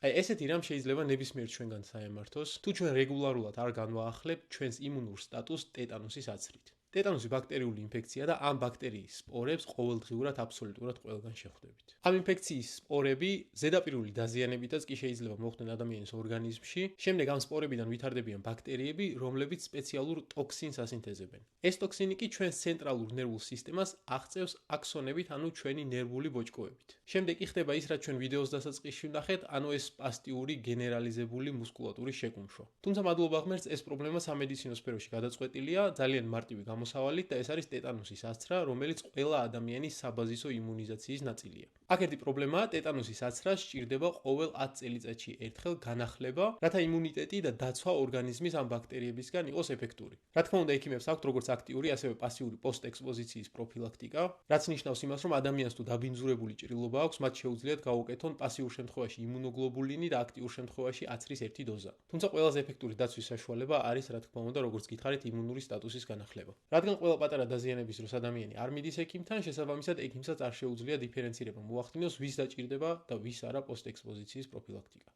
აი ესეთი რამ შეიძლება ნებისმიერ ჩვენგან საემართოს, თუ ჩვენ რეგულარულად არ განვაახლებთ ჩვენს იმუნურ სტატუსს ტეტანუსის აცრით. ტეტანუსი ბაქტერიული ინფექცია და ამ ბაქტერიის სპორებს ყოველდღიურად აბსოლუტურად ყველგან შეხვდებით. ამ ინფექციის სპორები ზედაპირული დაზიანებითაც კი შეიძლება მოხვდნენ ადამიანის ორგანიზმში, შემდეგ ამ სპორებიდან ვითარდებიან ბაქტერიები, რომლებიც სპეციალურ ტოქსინს ასინთეზებენ. ეს ტოქსინი კი ჩვენს ცენტრალურ ნერვულ სისტემას აღწევს აქსონებით, ანუ ჩვენი ნერვული ბოჭკოებით. შემდეგ კი ხდება ის, რაც ჩვენ ვიდეოს დასაწყისში ვნახეთ, ანუ ეს სპასტიური გენერალიზებული მუსკულატურის შეკუმშვა. თუმცა მადლობა ღმერთს, ეს პრობლემა სამედიცინო სფეროში გადაწყვეტილია ძალიან მარტივი გამოსავალით და ეს არის ტეტანუსის აცრა, რომელიც ყველა ადამიანის საბაზისო იმუნიზაციის ნაწილია. აქ ერთი პრობლემაა, ტეტანუსის აცრას სჭირდება ყოველ 10 წელიწადში ერთხელ განახლება, რათა იმუნიტეტი და დაცვა ორგანიზმის ამ ბაქტერიებისგან იყოს ეფექტური. რა თქმა უნდა, ექიმებს აქვთ როგორც აქტიური, ასევე პასიური პოსტექსპოზიციის პროფილაქტიკა, რაც ნიშნავს იმას, რომ ადამიანს თუ დაბინძურებული ჭრილობა აქვს, მათ შეუძლიათ გაუკეთონ პასიურ შემთხვევაში იმუნოგლობულინი და აქტიურ შემთხვევაში აცრის ერთი დოზა. თუმცა ყველაზე ეფექტური დაცვის საშუალება არის, რა თქმა უნდა, როგორც გითხარით, იმუნური სტატუსის განახლება. რადგან ყველა პატარა დაზიანების დროს ადამიანი არ მიდის ექიმთან, შესაბამისად ექიმსაც არ შეუძლია დიფერენცირება მოახდინოს, ვის დაჭირდება და ვის არა პოსტექსპოზიციის პროფილაქტიკა.